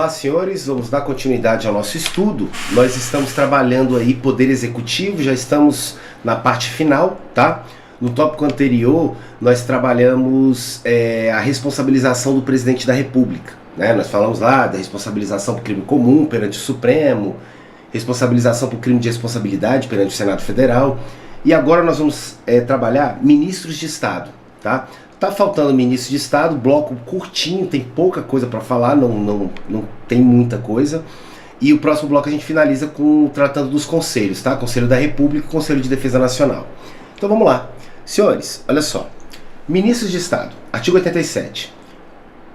Olá, senhores, vamos dar continuidade ao nosso estudo. Nós estamos trabalhando aí Poder Executivo, já estamos na parte final, tá? No tópico anterior, nós trabalhamos a responsabilização do Presidente da República, né? Nós falamos lá da responsabilização por crime comum perante o Supremo, responsabilização por crime de responsabilidade perante o Senado Federal, e agora nós vamos trabalhar ministros de Estado, tá? Tá faltando ministro de Estado, bloco curtinho, tem pouca coisa para falar, não tem muita coisa. E o próximo bloco a gente finaliza tratando dos conselhos, tá? Conselho da República e Conselho de Defesa Nacional. Então vamos lá. Senhores, olha só. Ministros de Estado, artigo 87.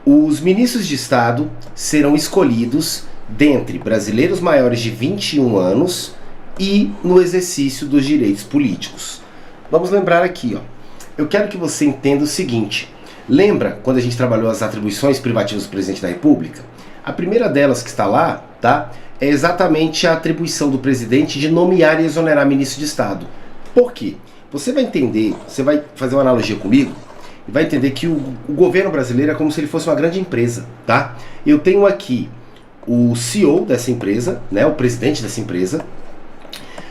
Os ministros de Estado serão escolhidos dentre brasileiros maiores de 21 anos e no exercício dos direitos políticos. Vamos lembrar aqui, ó. Eu quero que você entenda o seguinte. Lembra quando a gente trabalhou as atribuições privativas do Presidente da República? A primeira delas que está lá, tá? É exatamente a atribuição do presidente de nomear e exonerar ministro de Estado. Por quê? Você vai entender, você vai fazer uma analogia comigo e vai entender que o governo brasileiro é como se ele fosse uma grande empresa, tá? Eu tenho aqui o CEO dessa empresa, né? O presidente dessa empresa.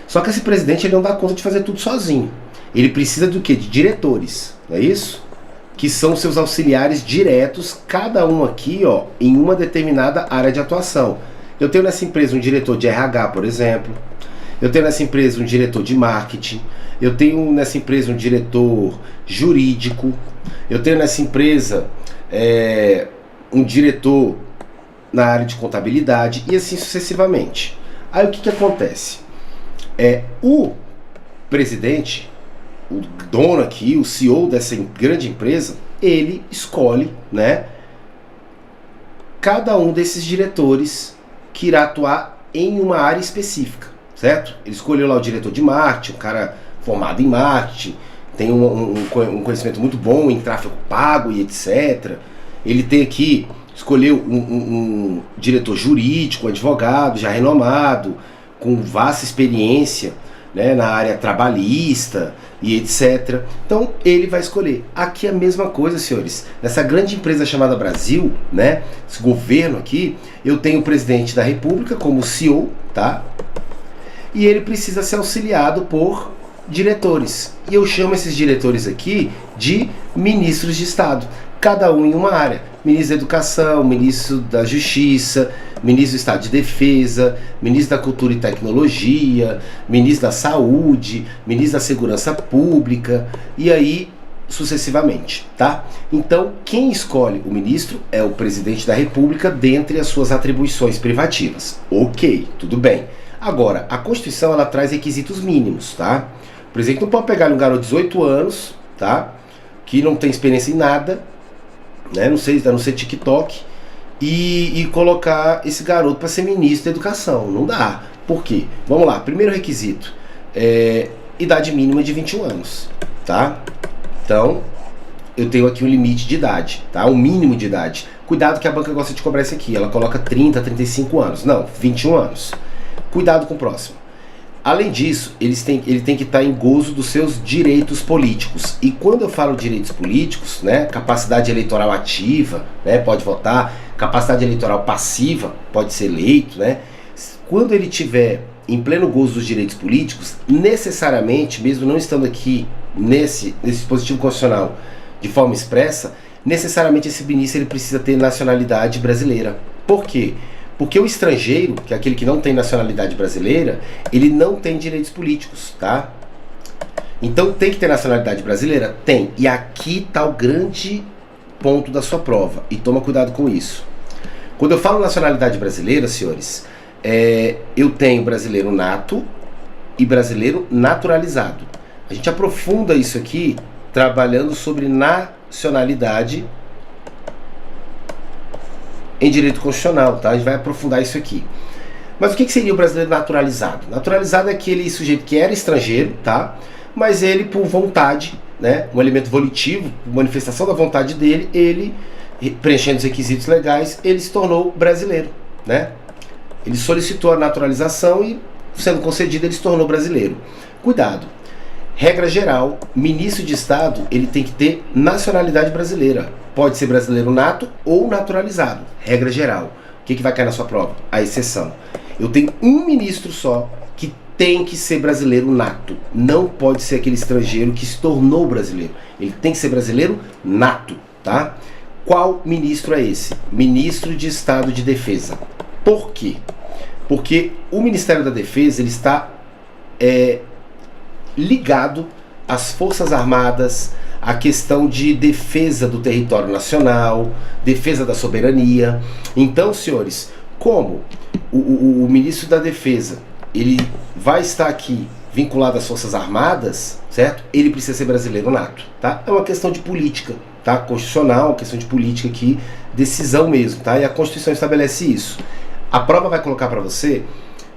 Só que esse presidente ele não dá conta de fazer tudo sozinho. Ele precisa do quê? De diretores, não é isso? Que são seus auxiliares diretos, cada um aqui, ó, em uma determinada área de atuação. Eu tenho nessa empresa um diretor de RH, por exemplo. Eu tenho nessa empresa um diretor de marketing. Eu tenho nessa empresa um diretor jurídico. Eu tenho nessa empresa um diretor na área de contabilidade e assim sucessivamente. Aí o que acontece? O presidente, o dono aqui, o CEO dessa grande empresa, ele escolhe, né, cada um desses diretores que irá atuar em uma área específica, certo? Ele escolheu lá o diretor de marketing, um cara formado em marketing, tem um conhecimento muito bom em tráfego pago e etc. Ele tem aqui, escolheu um diretor jurídico, um advogado já renomado, com vasta experiência, né, na área trabalhista e etc. Então ele vai escolher. Aqui é a mesma coisa, senhores. Nessa grande empresa chamada Brasil, né, esse governo aqui, eu tenho o presidente da República como CEO, tá? E ele precisa ser auxiliado por diretores. E eu chamo esses diretores aqui de ministros de Estado, cada um em uma área. Ministro da Educação, Ministro da Justiça, Ministro do Estado de Defesa, Ministro da Cultura e Tecnologia, Ministro da Saúde, Ministro da Segurança Pública, e aí sucessivamente, tá? Então, quem escolhe o ministro é o Presidente da República dentre as suas atribuições privativas. Ok, tudo bem. Agora, a Constituição ela traz requisitos mínimos, tá? O presidente não pode pegar um garoto de 18 anos, tá? Que não tem experiência em nada, né? Não sei, a não ser TikTok, e colocar esse garoto para ser ministro da Educação. Não dá. Por quê? Vamos lá, primeiro requisito, idade mínima de 21 anos, tá? Então, eu tenho aqui um limite de idade, tá? Um mínimo de idade. Cuidado que a banca gosta de cobrar isso aqui, ela coloca 30, 35 anos. Não, 21 anos. Cuidado com o próximo. Além disso, ele tem que estar em gozo dos seus direitos políticos. E quando eu falo direitos políticos, né, capacidade eleitoral ativa, né, pode votar, capacidade eleitoral passiva, pode ser eleito, né? Quando ele tiver em pleno gozo dos direitos políticos, necessariamente, mesmo não estando aqui nesse dispositivo constitucional de forma expressa, necessariamente esse ministro ele precisa ter nacionalidade brasileira. Por quê? Porque o estrangeiro, que é aquele que não tem nacionalidade brasileira, ele não tem direitos políticos, tá? Então tem que ter nacionalidade brasileira? Tem. E aqui está o grande ponto da sua prova. E toma cuidado com isso. Quando eu falo nacionalidade brasileira, senhores, eu tenho brasileiro nato e brasileiro naturalizado. A gente aprofunda isso aqui trabalhando sobre nacionalidade em direito constitucional, tá? A gente vai aprofundar isso aqui. Mas o que seria o brasileiro naturalizado? Naturalizado é aquele sujeito que era estrangeiro, tá? Mas ele, por vontade, né, um elemento volitivo, manifestação da vontade dele, ele, preenchendo os requisitos legais, ele se tornou brasileiro, né? Ele solicitou a naturalização e, sendo concedido, ele se tornou brasileiro. Cuidado. Regra geral, ministro de Estado, ele tem que ter nacionalidade brasileira. Pode ser brasileiro nato ou naturalizado. Regra geral. que vai cair na sua prova? A exceção. Eu tenho um ministro só que tem que ser brasileiro nato. Não pode ser aquele estrangeiro que se tornou brasileiro. Ele tem que ser brasileiro nato, tá? Qual ministro é esse? Ministro de Estado de Defesa. Por quê? Porque o Ministério da Defesa ele está ligado às Forças Armadas, à questão de defesa do território nacional, defesa da soberania. Então, senhores, como o ministro da Defesa ele vai estar aqui vinculado às Forças Armadas, certo? Ele precisa ser brasileiro nato, tá? É uma questão de política, tá? Constitucional, uma questão de política aqui, decisão mesmo, tá? E a Constituição estabelece isso. A prova vai colocar para você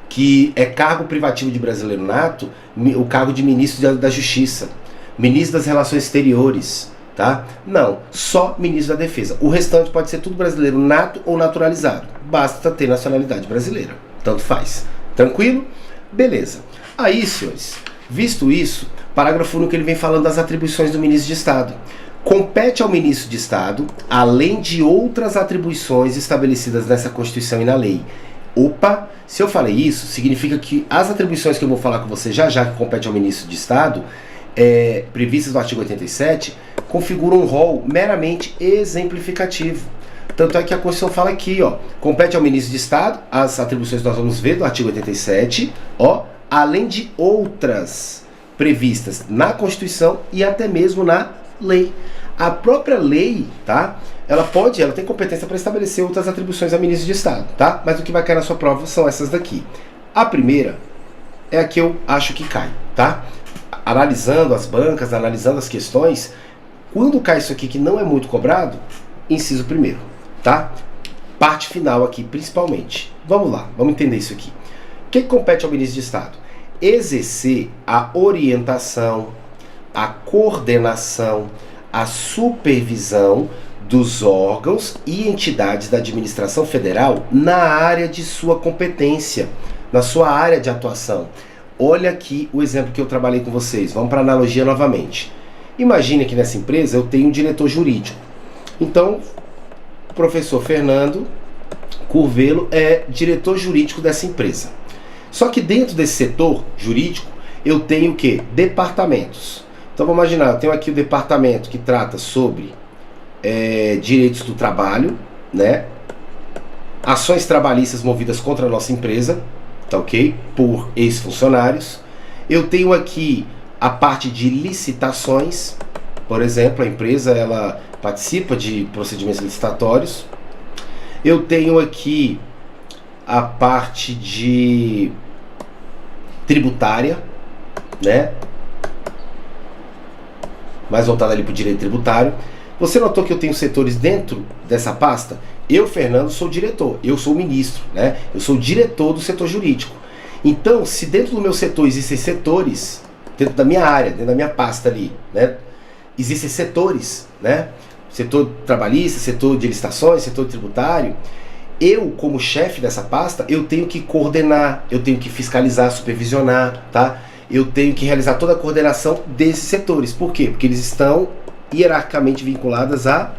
que é cargo privativo de brasileiro nato o cargo de ministro da Justiça, ministro das Relações Exteriores, tá? Não, só ministro da Defesa. O restante pode ser tudo brasileiro nato ou naturalizado. Basta ter nacionalidade brasileira. Tanto faz. Tranquilo? Beleza. Aí, senhores, visto isso, parágrafo único ele vem falando das atribuições do ministro de Estado. Compete ao ministro de Estado, além de outras atribuições estabelecidas nessa Constituição e na lei. Opa, se eu falei isso, significa que as atribuições que eu vou falar com você já que compete ao ministro de Estado, previstas no artigo 87, configuram um rol meramente exemplificativo. Tanto é que a Constituição fala aqui, ó, compete ao ministro de Estado, as atribuições que nós vamos ver do artigo 87, ó, além de outras previstas na Constituição e até mesmo na lei. A própria lei, tá? Ela tem competência para estabelecer outras atribuições ao ministro de Estado, tá? Mas o que vai cair na sua prova são essas daqui. A primeira é a que eu acho que cai, tá? Analisando as bancas, analisando as questões, quando cai isso aqui que não é muito cobrado, inciso primeiro, tá? Parte final aqui, principalmente. Vamos lá, vamos entender isso aqui. O que compete ao ministro de Estado? Exercer a orientação, a coordenação, a supervisão dos órgãos e entidades da administração federal na área de sua competência, na sua área de atuação. Olha aqui o exemplo que eu trabalhei com vocês. Vamos para a analogia novamente. Imagine que nessa empresa eu tenho um diretor jurídico. Então, o professor Fernando Curvelo é diretor jurídico dessa empresa. Só que dentro desse setor jurídico, eu tenho o quê? Departamentos. Então vamos imaginar, eu tenho aqui o departamento que trata sobre direitos do trabalho, né? Ações trabalhistas movidas contra a nossa empresa, tá ok? Por ex-funcionários. Eu tenho aqui a parte de licitações, por exemplo, a empresa ela participa de procedimentos licitatórios. Eu tenho aqui a parte de tributária, né? Mais voltada ali para o direito tributário. Você notou que eu tenho setores dentro dessa pasta? Eu, Fernando, sou diretor, eu sou ministro, né? Eu sou diretor do setor jurídico. Então, se dentro do meu setor existem setores, dentro da minha área, dentro da minha pasta ali, né? Existem setores, né? Setor trabalhista, setor de licitações, setor tributário. Eu, como chefe dessa pasta, eu tenho que coordenar, eu tenho que fiscalizar, supervisionar, tá? Eu tenho que realizar toda a coordenação desses setores. Por quê? Porque eles estão hierarquicamente vinculados à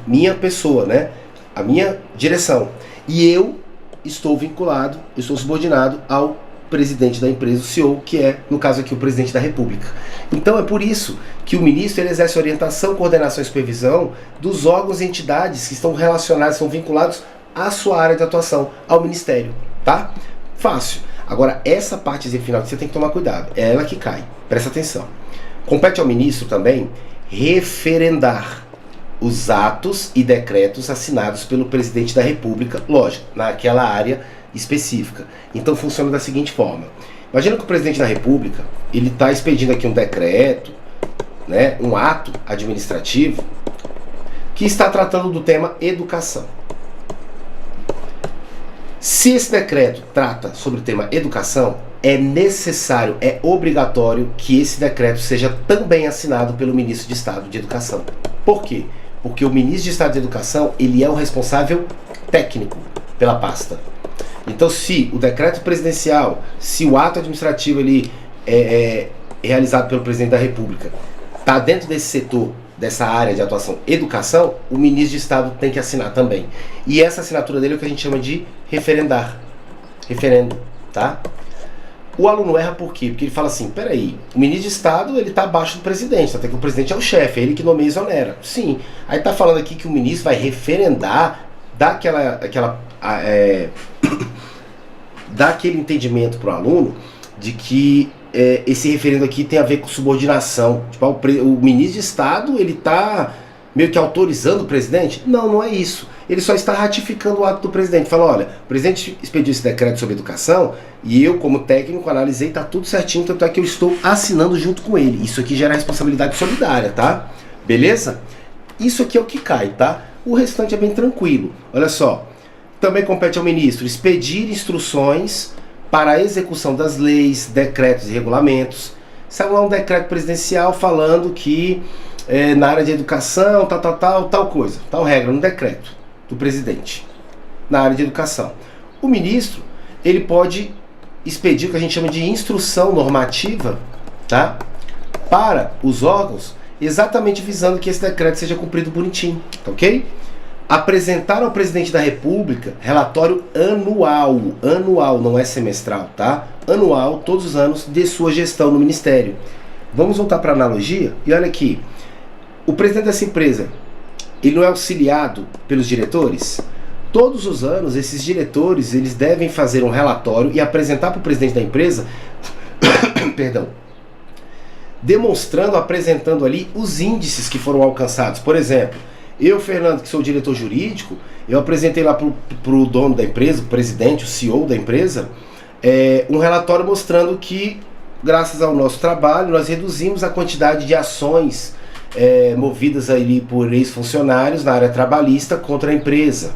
minha pessoa, né? A minha direção. E eu estou vinculado, eu estou subordinado ao presidente da empresa, o CEO, que é, no caso aqui, o presidente da República. Então é por isso que o ministro ele exerce orientação, coordenação e supervisão dos órgãos e entidades que estão relacionados, são vinculados à sua área de atuação, ao ministério, tá? Fácil. Agora, essa partezinha final que você tem que tomar cuidado, é ela que cai. Presta atenção. Compete ao ministro também referendar os atos e decretos assinados pelo presidente da República, lógico, naquela área específica. Então funciona da seguinte forma. Imagina que o presidente da República, ele está expedindo aqui um decreto, né, um ato administrativo, que está tratando do tema educação. Se esse decreto trata sobre o tema educação, é necessário, é obrigatório que esse decreto seja também assinado pelo ministro de Estado de Educação. Por quê? Porque o ministro de Estado de Educação, ele é o responsável técnico pela pasta. Então, se o decreto presidencial, se o ato administrativo ele é realizado pelo presidente da República, está dentro desse setor dessa área de atuação educação, o ministro de Estado tem que assinar também. E essa assinatura dele é o que a gente chama de referendar. Referendo, tá? O aluno erra por quê? Porque ele fala assim, peraí, o ministro de Estado ele está abaixo do presidente, até que o presidente é o chefe, é ele que nomeia e exonera. Sim, aí está falando aqui que o ministro vai referendar, dar aquele entendimento para o aluno de que esse referendo aqui tem a ver com subordinação. Tipo, o ministro de Estado ele está meio que autorizando o presidente? Não, não é isso. Ele só está ratificando o ato do presidente. Fala, olha, o presidente expediu esse decreto sobre educação e eu, como técnico, analisei, tá tudo certinho, tanto é que eu estou assinando junto com ele. Isso aqui gera responsabilidade solidária, tá? Beleza? Isso aqui é o que cai, tá? O restante é bem tranquilo. Olha só, também compete ao ministro expedir instruções para a execução das leis, decretos e regulamentos. Saiu lá um decreto presidencial falando que na área de educação, tal coisa, tal regra, um decreto do presidente na área de educação. O ministro, ele pode expedir o que a gente chama de instrução normativa, tá? Para os órgãos, exatamente visando que esse decreto seja cumprido bonitinho, tá ok? Apresentar ao presidente da República relatório anual, não é semestral, tá? Anual, todos os anos, de sua gestão no ministério. Vamos voltar para a analogia e olha aqui. O presidente dessa empresa, ele não é auxiliado pelos diretores? Todos os anos, esses diretores, eles devem fazer um relatório e apresentar para o presidente da empresa, perdão, demonstrando, apresentando ali os índices que foram alcançados. Por exemplo, eu, Fernando, que sou o diretor jurídico, eu apresentei lá para o dono da empresa, o presidente, o CEO da empresa, um relatório mostrando que, graças ao nosso trabalho, nós reduzimos a quantidade de ações movidas ali por ex-funcionários na área trabalhista contra a empresa.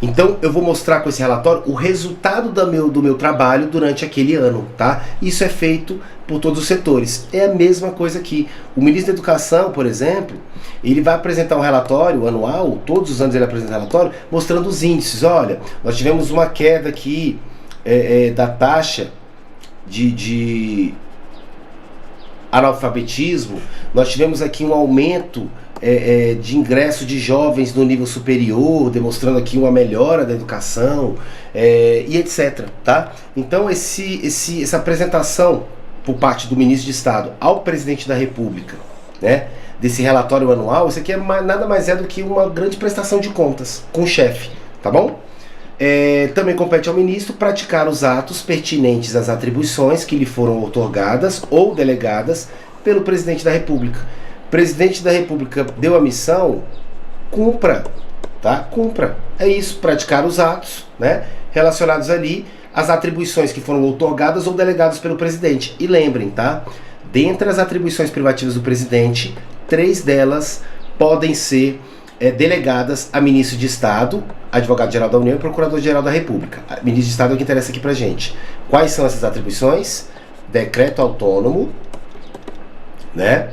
Então eu vou mostrar com esse relatório o resultado do meu trabalho durante aquele ano, tá? Isso é feito por todos os setores. É a mesma coisa aqui. O ministro da Educação, por exemplo, ele vai apresentar um relatório anual, todos os anos ele apresenta um relatório, mostrando os índices. Olha, nós tivemos uma queda aqui da taxa de analfabetismo, nós tivemos aqui um aumento de ingresso de jovens no nível superior, demonstrando aqui uma melhora da educação e etc. Tá? Então essa apresentação por parte do ministro de Estado ao presidente da República, né, desse relatório anual, isso aqui nada mais é do que uma grande prestação de contas com o chefe, tá bom? Também compete ao ministro praticar os atos pertinentes às atribuições que lhe foram outorgadas ou delegadas pelo presidente da República. O presidente da República deu a missão, cumpra, tá? Cumpra. É isso, praticar os atos, né, relacionados ali às atribuições que foram outorgadas ou delegadas pelo presidente. E lembrem, tá? Dentre as atribuições privativas do presidente, 3 delas podem ser delegadas a ministro de Estado, advogado-geral da União e procurador-geral da República. Ministro de Estado é o que interessa aqui pra gente. Quais são essas atribuições? Decreto autônomo, né?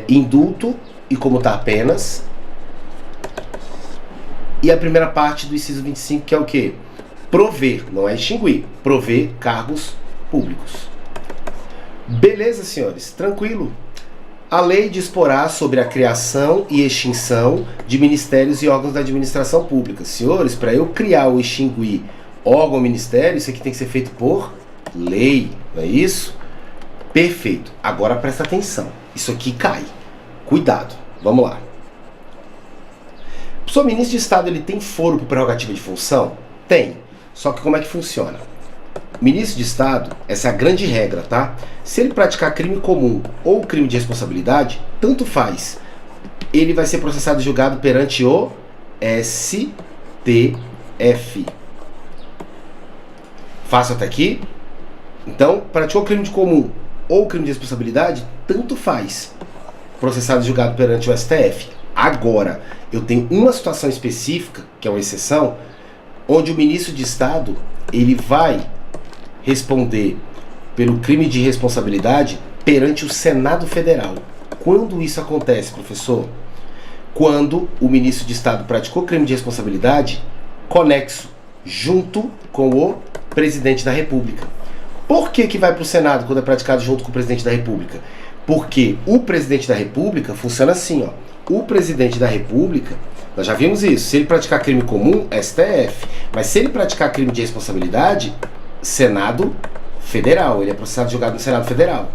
Indulto e comutar penas. E a primeira parte do inciso 25, que é o quê? Prover, não é extinguir, prover cargos públicos. Beleza, senhores? Tranquilo. A lei disporá sobre a criação e extinção de ministérios e órgãos da administração pública. Senhores, para eu criar ou extinguir órgão ou ministério, isso aqui tem que ser feito por lei, não é isso? Perfeito. Agora presta atenção. Isso aqui cai. Cuidado. Vamos lá. O ministro de Estado, ele tem foro por prerrogativa de função? Tem. Só que como é que funciona? Ministro de Estado, essa é a grande regra, tá? Se ele praticar crime comum ou crime de responsabilidade, tanto faz. Ele vai ser processado e julgado perante o STF. Fácil até aqui? Então, praticou crime de comum ou crime de responsabilidade, tanto faz. Processado e julgado perante o STF. Agora, eu tenho uma situação específica, que é uma exceção, onde o ministro de Estado, ele vai responder pelo crime de responsabilidade perante o Senado Federal. Quando isso acontece, professor? Quando o ministro de Estado praticou crime de responsabilidade conexo junto com o presidente da República. Por que vai para o Senado quando é praticado junto com o presidente da República? Porque o presidente da República funciona assim, ó. O presidente da República, nós já vimos isso, se ele praticar crime comum, STF. Mas se ele praticar crime de responsabilidade, Senado Federal. Ele é processado e julgado no Senado Federal.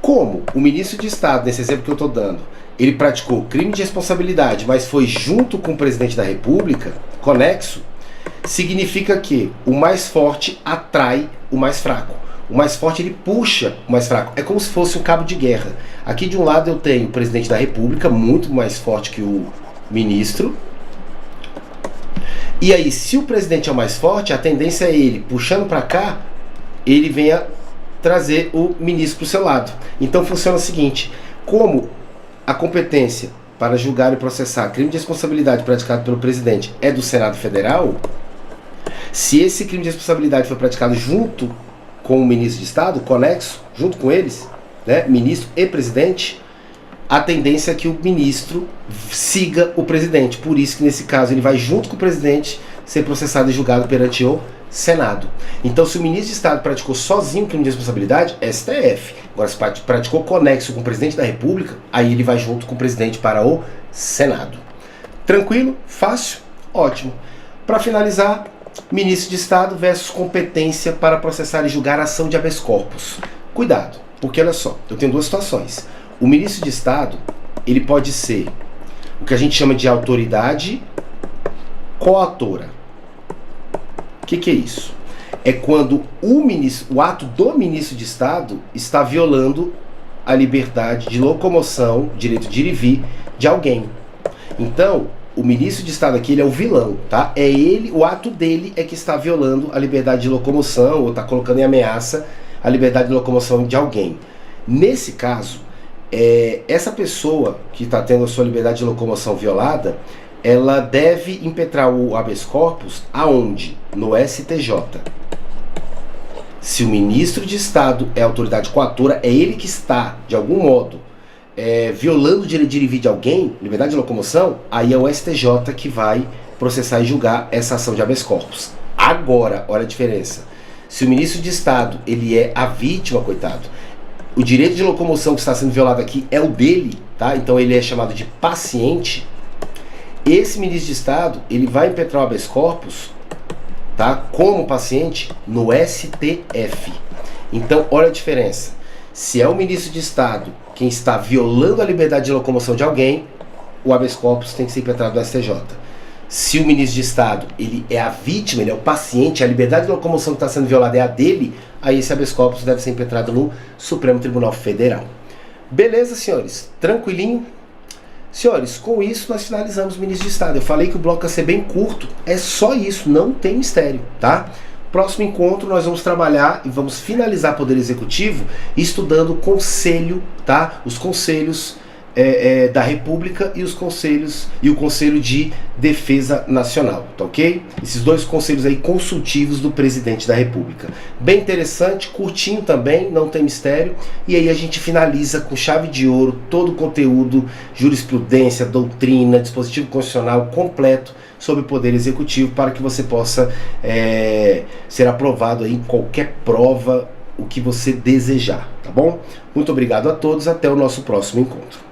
Como o ministro de Estado, nesse exemplo que eu estou dando, ele praticou crime de responsabilidade, mas foi junto com o presidente da República, conexo, significa que o mais forte atrai o mais fraco. O mais forte ele puxa o mais fraco. É como se fosse um cabo de guerra. Aqui de um lado eu tenho o presidente da República, muito mais forte que o ministro. E aí, se o presidente é o mais forte, a tendência é ele, puxando para cá, ele venha trazer o ministro para o seu lado. Então funciona o seguinte, como a competência para julgar e processar crime de responsabilidade praticado pelo presidente é do Senado Federal, se esse crime de responsabilidade for praticado junto com o ministro de Estado, conexo, junto com eles, né, ministro e presidente, a tendência é que o ministro siga o presidente. Por isso que nesse caso ele vai junto com o presidente ser processado e julgado perante o Senado. Então, se o ministro de Estado praticou sozinho crime de responsabilidade, STF. Agora, se praticou conexo com o presidente da República, aí ele vai junto com o presidente para o Senado. Tranquilo? Fácil? Ótimo. Para finalizar, ministro de Estado versus competência para processar e julgar a ação de habeas corpus. Cuidado, porque olha só, eu tenho duas situações. O ministro de Estado, ele pode ser o que a gente chama de autoridade coautora. O que é isso? É quando o ato do ministro de Estado está violando a liberdade de locomoção, direito de ir e vir de alguém. Então, o ministro de Estado aqui, ele é o vilão, tá? É ele, o ato dele é que está violando a liberdade de locomoção ou está colocando em ameaça a liberdade de locomoção de alguém. Nesse caso, essa pessoa que está tendo a sua liberdade de locomoção violada, ela deve impetrar o habeas corpus aonde? No STJ. Se o ministro de Estado é a autoridade coatora, é ele que está, de algum modo, violando o direito de ir e vir de alguém, liberdade de locomoção, aí é o STJ que vai processar e julgar essa ação de habeas corpus. Agora, olha a diferença. Se o ministro de Estado, ele é a vítima, coitado, o direito de locomoção que está sendo violado aqui é o dele, tá? Então ele é chamado de paciente. Esse ministro de Estado, ele vai impetrar o habeas corpus, tá? Como paciente no STF. Então, olha a diferença. Se é o ministro de Estado quem está violando a liberdade de locomoção de alguém, o habeas corpus tem que ser impetrado no STJ. Se o ministro de Estado, ele é a vítima, ele é o paciente, a liberdade de locomoção que está sendo violada é a dele, aí esse habeas corpus deve ser impetrado no Supremo Tribunal Federal. Beleza, senhores? Tranquilinho? Senhores, com isso nós finalizamos o ministro de Estado. Eu falei que o bloco ia ser bem curto, é só isso, não tem mistério, tá? Próximo encontro nós vamos trabalhar e vamos finalizar Poder Executivo estudando o conselho, tá? Os conselhos da República e o Conselho de Defesa Nacional, tá ok? Esses dois conselhos aí consultivos do Presidente da República. Bem interessante, curtinho também, não tem mistério. E aí a gente finaliza com chave de ouro todo o conteúdo, jurisprudência, doutrina, dispositivo constitucional completo sobre o Poder Executivo para que você possa ser aprovado aí em qualquer prova, o que você desejar, tá bom? Muito obrigado a todos, até o nosso próximo encontro.